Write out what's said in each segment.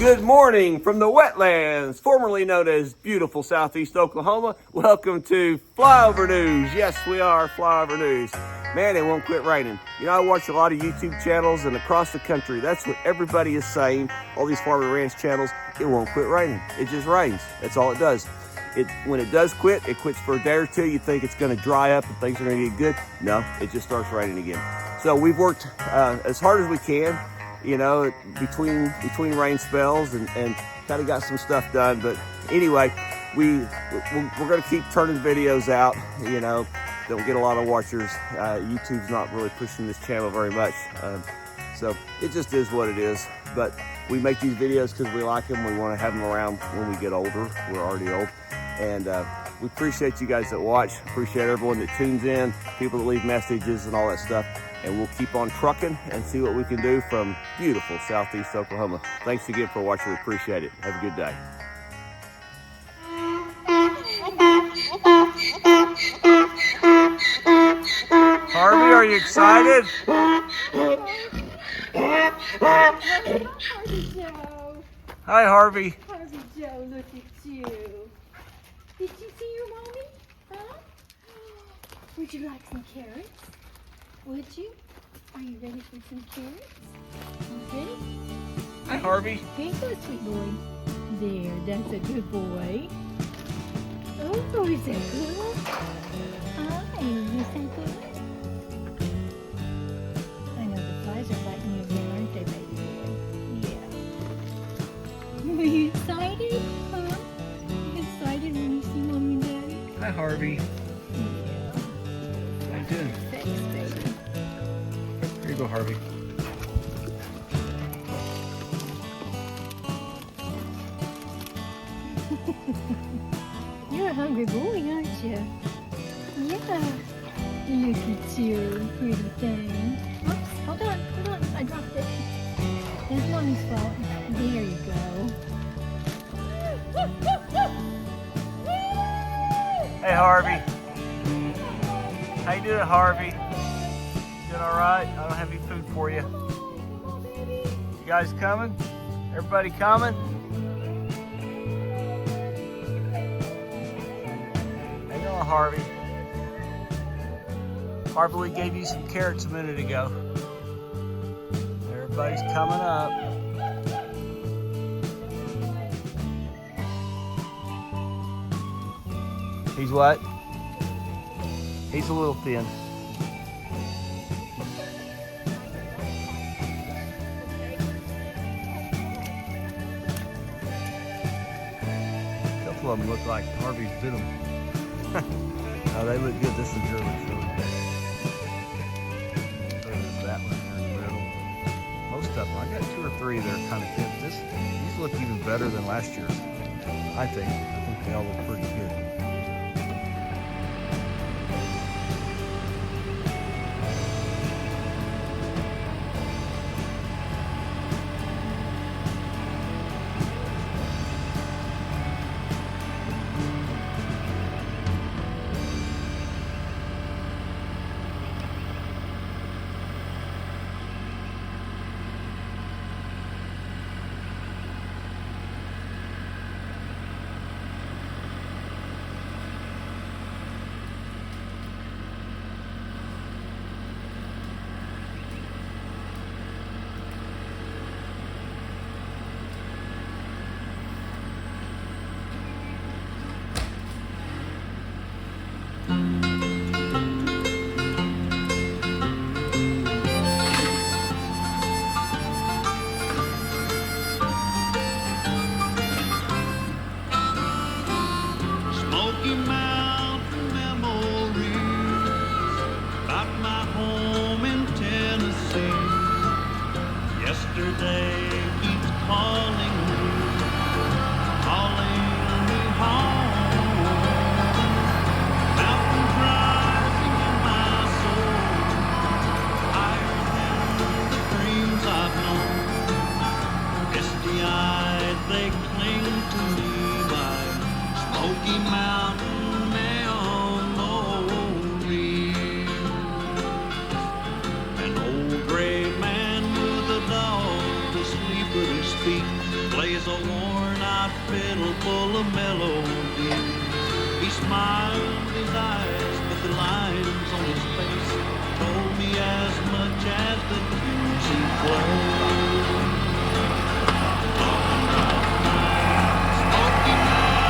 Good morning from the wetlands, formerly known as beautiful Southeast Oklahoma. Welcome to Flyover News. Yes, we are Flyover News. Man, it won't quit raining. You know, I watch a lot of YouTube channels and across the country, that's what everybody is saying. All these farm and ranch channels, it won't quit raining. It just rains. That's all it does. When it does quit, it quits for a day or two. You think it's going to dry up and things are going to get good. No, it just starts raining again. So we've worked as hard as we can, you know, between rain spells and kind of got some stuff done. But anyway, we're going to keep turning videos out. You know, don't get a lot of watchers. YouTube's not really pushing this channel very much. So it just is what it is. But we make these videos because we like them. We want to have them around when we get older. We're already old. And we appreciate you guys that watch. Appreciate everyone that tunes in, people that leave messages and all that stuff. And we'll keep on trucking and see what we can do from beautiful Southeast Oklahoma. Thanks again for watching. We appreciate it. Have a good day. Harvey, are you excited? Harvey Joe. Hi, Harvey. Harvey Joe, look at you. Did you see your mommy? Huh? Would you like some carrots? Would you? Are you ready for some carrots? You ready? Hi, Harvey. Here you go, sweet boy. There, that's a good boy. Oh, is that good? Hi, is that good? I know the flies are biting you again, aren't they, baby boy? Yeah. Are you excited? Huh? You excited when you see Mommy and Daddy? Hi, Harvey. Yeah. How you doing? Thanks, baby. Here you go, Harvey. You're a hungry boy, aren't you? Yeah. Look at you, pretty thing. Oops, hold on. I dropped it. That's Mommy's fault. There you go. Hey, Harvey. How you doing, Harvey? Doing all right? I don't have any food for you. You guys coming? Everybody coming? Hang on, Harvey. Harvey, we gave you some carrots a minute ago. Everybody's coming up. He's what? He's a little thin. A couple of them look like Harvey's bit them. No, they look good. This is really good. There's that one there in the middle. Most of them, I got 2 or 3 that are kind of thin. These look even better than last year's. I think they all look pretty good. Yesterday keeps calling me home. Mountains rising in my soul, higher than the dreams I've known. Misty-eyed, they cling to me by Smoky Mountain memories. An old gray man with a dog asleep at his feet plays is a worn-out fiddle full of melody. He smiled his eyes, but the lines on his face told me as much as the tunes he played. Smoky Mountain,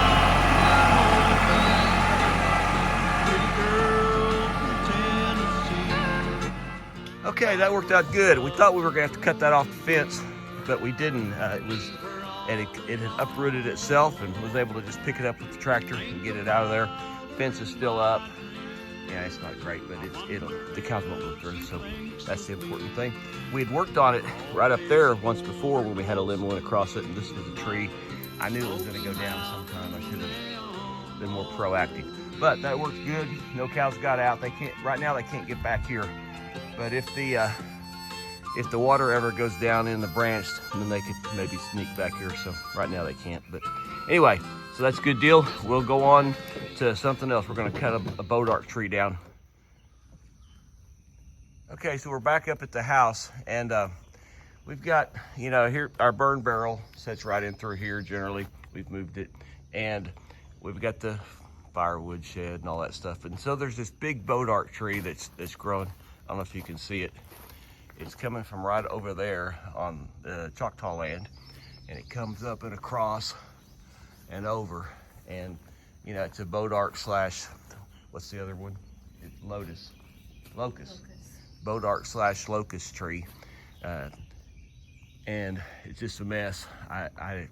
pretty girl from Tennessee. Okay, that worked out good. We thought we were gonna have to cut that off the fence, but we didn't. It had uprooted itself and was able to just pick it up with the tractor and get it out of there. Fence is still up. Yeah, it's not great, but the cows won't go through, so that's the important thing. We had worked on it right up there once before when we had a limb went across it, and this was a tree. I knew it was gonna go down sometime. I should have been more proactive, but that worked good. No cows got out. Right now they can't get back here, but if the water ever goes down in the branch, then they could maybe sneak back here. So right now they can't. But anyway, so that's a good deal. We'll go on to something else. We're gonna cut a bodark tree down. Okay, so we're back up at the house, and we've got, here our burn barrel sits right in through here. Generally, we've moved it, and we've got the firewood shed and all that stuff. And so there's this big bodark tree that's growing. I don't know if you can see it. It's coming from right over there on the Choctaw land, and it comes up and across and over, and it's a bodark slash, what's the other one? Locust. Bodark slash locust tree, and it's just a mess. I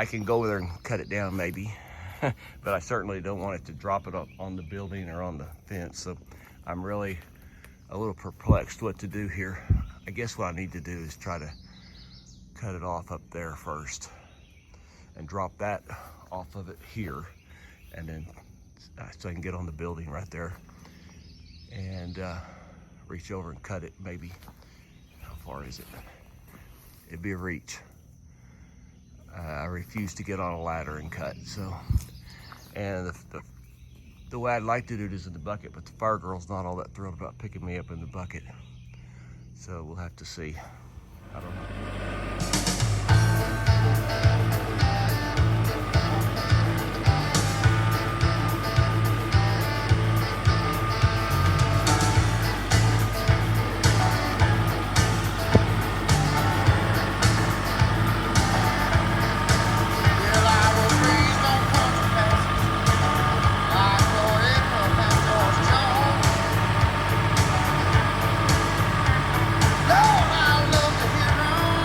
can go there and cut it down maybe, but I certainly don't want it to drop it on the building or on the fence. So I'm really a little perplexed what to do here. I guess what I need to do is try to cut it off up there first and drop that off of it here, and then so I can get on the building right there and reach over and cut it. Maybe, how far is it? It'd be a reach. I refuse to get on a ladder and cut. So, and the way I'd like to do it is in the bucket, but the fire girl's not all that thrilled about picking me up in the bucket. So we'll have to see. I don't know. Lord, I love to hear 'em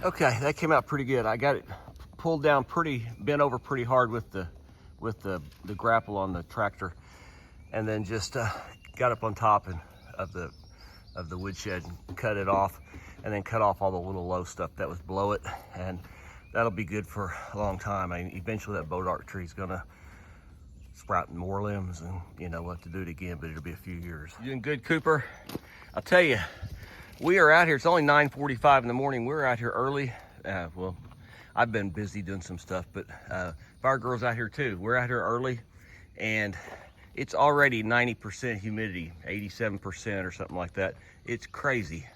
Okay, that came out pretty good. I got it pulled down bent over pretty hard with the grapple on the tractor, and then just got up on top of the woodshed and cut it off, and then cut off all the little low stuff that was below it, and that'll be good for a long time. I mean, eventually that bodark tree is gonna sprout more limbs, and you know, we'll have to do it again, but it'll be a few years. You doing good, Cooper? I'll tell you, we are out here. It's only 9:45 in the morning. We're out here early. Well, I've been busy doing some stuff, but Fire Girl's out here too. We're out here early, and it's already 90% humidity, 87% or something like that. It's crazy.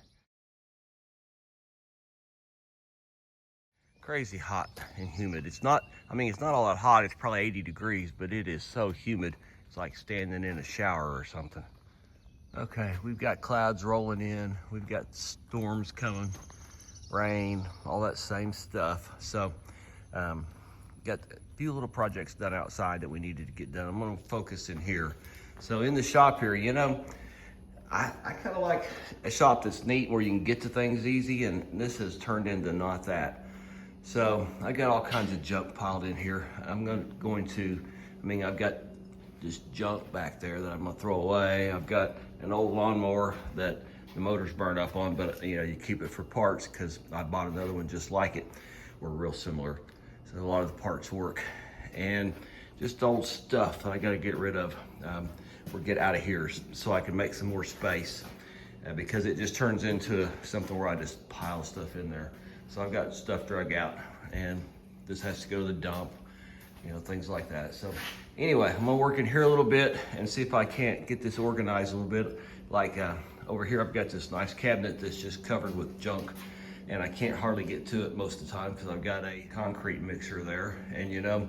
Crazy hot and humid. It's not, I mean, it's not all that hot. It's probably 80 degrees, but it is so humid. It's like standing in a shower or something. Okay, we've got clouds rolling in. We've got storms coming, rain, all that same stuff. So, got a few little projects done outside that we needed to get done. I'm gonna focus in here. So in the shop here, you know, I kind of like a shop that's neat where you can get to things easy, and this has turned into not that. So I got all kinds of junk piled in here. I'm going to, I mean, I've got this junk back there that I'm gonna throw away. I've got an old lawnmower that the motor's burned up on, but you know, you keep it for parts because I bought another one just like it. We're real similar. So a lot of the parts work. And just old stuff that I gotta get rid of or get out of here so I can make some more space because it just turns into something where I just pile stuff in there. So I've got stuff drug out, and this has to go to the dump, you know, things like that. So anyway, I'm gonna work in here a little bit and see if I can't get this organized a little bit. Like over here, I've got this nice cabinet that's just covered with junk, and I can't hardly get to it most of the time because I've got a concrete mixer there. And you know,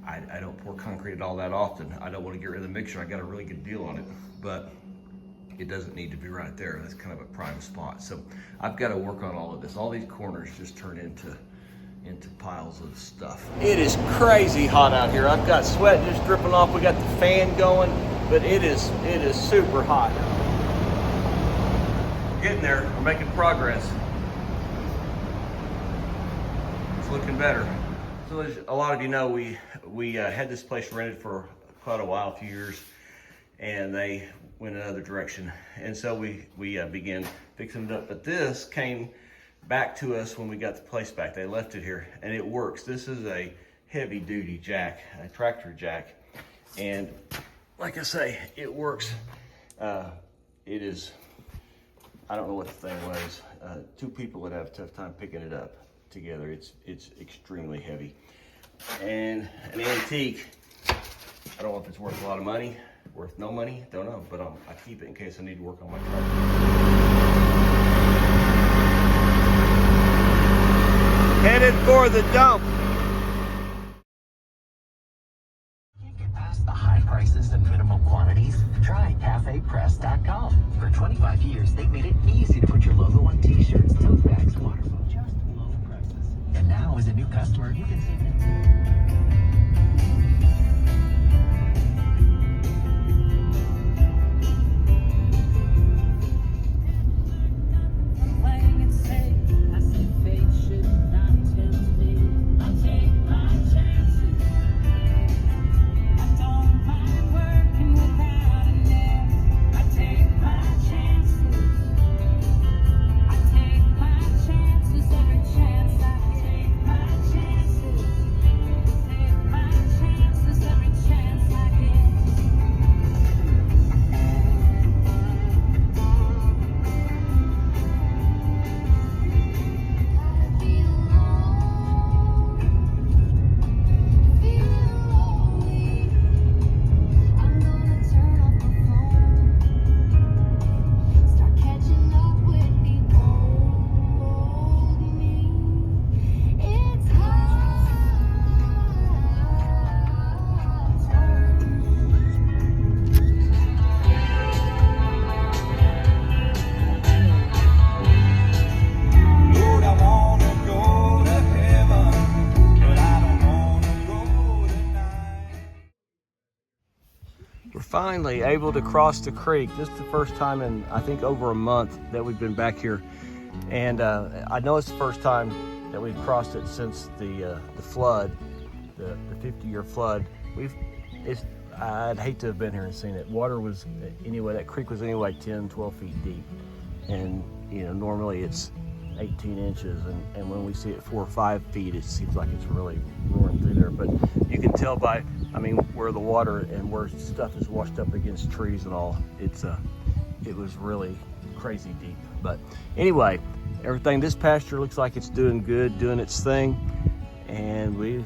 I don't pour concrete all that often. I don't want to get rid of the mixer. I got a really good deal on it, but it doesn't need to be right there. That's kind of a prime spot. So I've got to work on all of this. All these corners just turn into piles of stuff. It is crazy hot out here. I've got sweat just dripping off. We got the fan going, but it is super hot. Getting there, we're making progress. It's looking better. So as a lot of you know, we had this place rented for quite a while, a few years, and they went another direction. And so we began fixing it up. But this came back to us when we got the place back. They left it here, and it works. This is a heavy duty jack, a tractor jack. And like I say, it works. It is, I don't know what the thing weighs. Two people would have a tough time picking it up together. It's extremely heavy. And an antique, I don't know if it's worth a lot of money, worth no money, don't know, but I keep it in case I need to work on my tractor. Headed for the dump. Can't get past the high prices and minimal quantities? Try CafePress.com. For 25 years, they've made it easy to put your logo on t-shirts, tote bags, water bottles, just low prices. And now, as a new customer, you can save it. Finally able to cross the creek. This is the first time in I think over a month that we've been back here, And I know it's the first time that we've crossed it since the flood, the 50-year flood. I'd hate to have been here and seen it. Water was, anyway, that creek was anyway 10, 12 feet deep. And, normally it's 18 inches. And when we see it 4 or 5 feet, it seems like it's really roaring through there. But you can tell by, where the water and where stuff is washed up against trees and all, it was really crazy deep. But anyway, this pasture looks like it's doing good, doing its thing. And we'll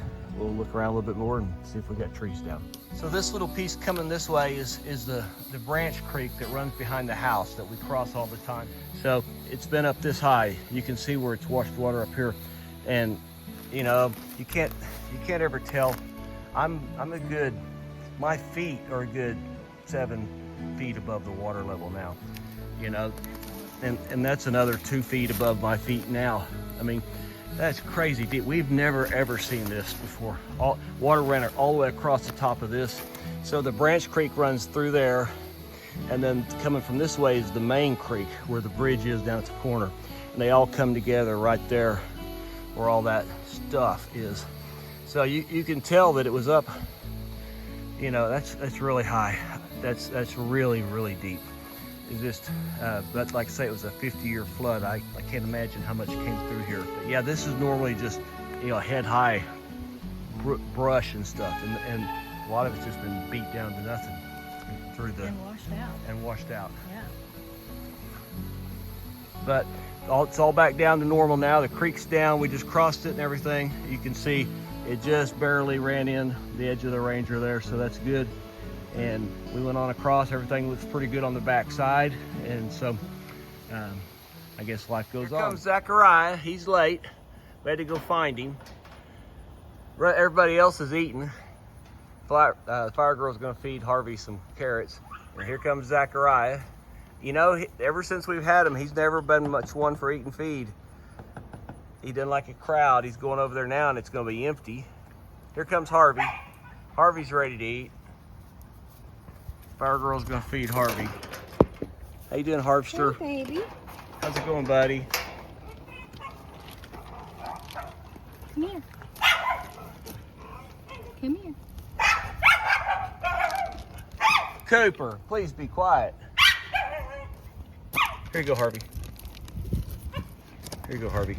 look around a little bit more and see if we got trees down. So this little piece coming this way is the branch creek that runs behind the house that we cross all the time. So it's been up this high. You can see where it's washed water up here. And you can't ever tell. My feet are a good 7 feet above the water level now, and that's another 2 feet above my feet now. That's crazy deep. We've never ever seen this before. Water ran all the way across the top of this. So the branch creek runs through there, and then coming from this way is the main creek where the bridge is down at the corner. And they all come together right there where all that stuff is. So you can tell that it was up, that's really high. That's really, really deep. It's just, but like I say, it was a 50-year flood. I can't imagine how much came through here. But yeah, this is normally just, head high brush and stuff. And a lot of it's just been beat down to nothing through the... And washed out. Yeah. But it's all back down to normal now. The creek's down. We just crossed it and everything. You can see it just barely ran in the edge of the Ranger there, so that's good. And we went on across. Everything looks pretty good on the back side. And so I guess life goes on. Here comes Zachariah. He's late. We had to go find him. Everybody else is eating. Fire Girl's going to feed Harvey some carrots. And here comes Zachariah. Ever since we've had him, he's never been much one for eating feed. He doesn't like a crowd. He's going over there now, and it's going to be empty. Here comes Harvey. Harvey's ready to eat. Fire Girl's going to feed Harvey. How you doing, Harvester? Hey, baby. How's it going, buddy? Come here. Come here. Cooper, please be quiet. Here you go, Harvey. Here you go, Harvey.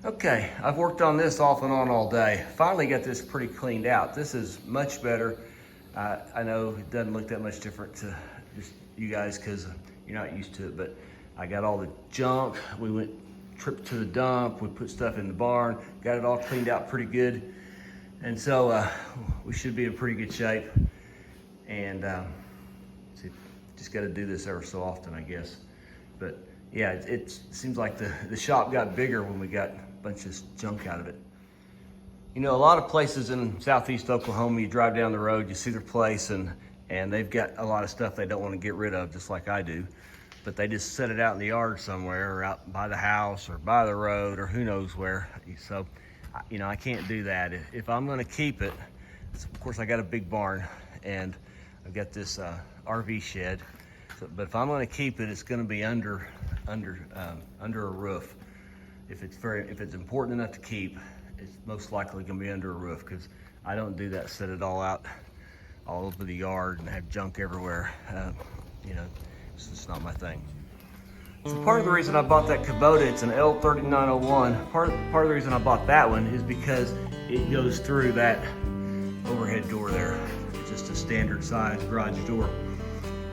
Okay, I've worked on this off and on all day. Finally got this pretty cleaned out. This is much better. I know it doesn't look that much different to just you guys because you're not used to it, but I got all the junk. We went tripped to the dump. We put stuff in the barn, got it all cleaned out pretty good. And so we should be in pretty good shape. And just got to do this ever so often, I guess. But yeah, it seems like the shop got bigger when we got a bunch of junk out of it. A lot of places in southeast Oklahoma, you drive down the road, you see their place, and they've got a lot of stuff they don't want to get rid of, just like I do. But they just set it out in the yard somewhere, or out by the house, or by the road, or who knows where. So, I can't do that. If I'm going to keep it, of course I got a big barn, and I've got this RV shed. But if I'm going to keep it, it's going to be under a roof. If it's important enough to keep, it's most likely going to be under a roof, because I don't do that. Set it all out all over the yard and have junk everywhere. It's just not my thing. So part of the reason I bought that Kubota, it's an L3901. Part of the reason I bought that one is because it goes through that overhead door there. It's just a standard size garage door.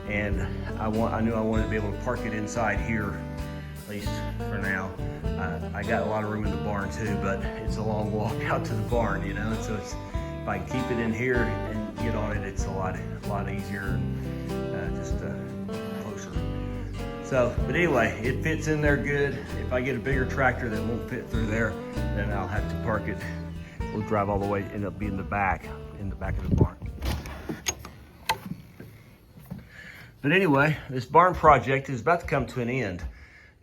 And I knew I wanted to be able to park it inside here, at least for now. I got a lot of room in the barn too, but it's a long walk out to the barn, So if I keep it in here and get on it, it's a lot easier, just closer. So, but anyway, it fits in there good. If I get a bigger tractor that won't fit through there, then I'll have to park it. We'll drive all the way, end up being in the back of the barn. But anyway, this barn project is about to come to an end.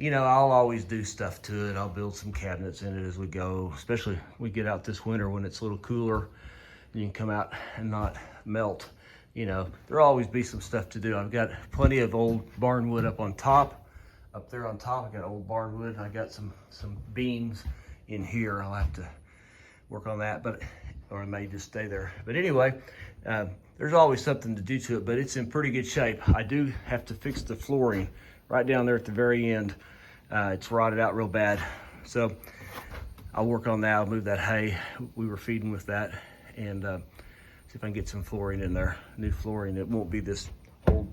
I'll always do stuff to it. I'll build some cabinets in it as we go, especially we get out this winter when it's a little cooler. You can come out and not melt. you know, there'll always be some stuff to do. I've got plenty of old barn wood up on top. Up there on top, I got old barn wood. I got some beams in here. I'll have to work on that, or it may just stay there. But anyway, there's always something to do to it, but it's in pretty good shape. I do have to fix the flooring right down there at the very end. It's rotted out real bad. So I'll work on that. I'll move that hay we were feeding with that, and see if I can get some flooring in there. New flooring. It won't be this old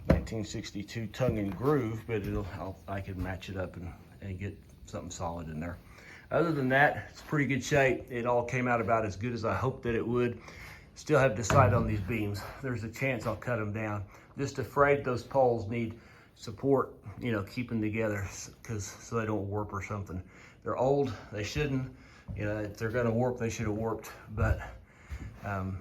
1962 tongue and groove, but I can match it up and get something solid in there. Other than that, it's pretty good shape. It all came out about as good as I hoped that it would. Still have to decide on these beams. There's a chance I'll cut them down. Just afraid those poles need support, you know, keeping together, so they don't warp or something. They're old, they shouldn't. You know, if they're gonna warp, they should have warped. But the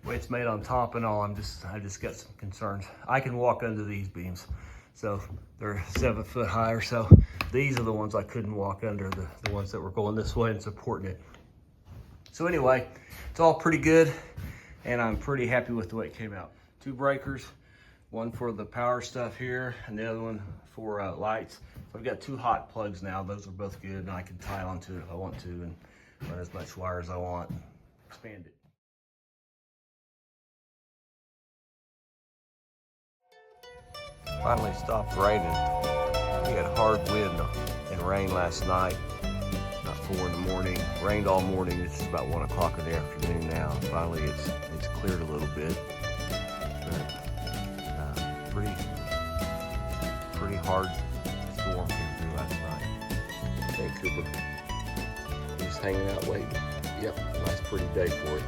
way it's made on top and all, I just got some concerns. I can walk under these beams, so they're 7 foot high or so. These are the ones I couldn't walk under, the ones that were going this way and supporting it. So anyway, it's all pretty good, and I'm pretty happy with the way it came out. 2 breakers, one for the power stuff here, and the other one for lights. So I've got 2 hot plugs now. Those are both good, and I can tie onto it if I want to, and run as much wire as I want, and expand it. Finally stopped raining. We had hard wind and rain last night, about 4 in the morning. Rained all morning. It's about 1 o'clock in the afternoon now. Finally, it's cleared a little bit. But, pretty hard storm came through last night. Hey, Cooper. He's hanging out waiting. Yep, nice pretty day for it.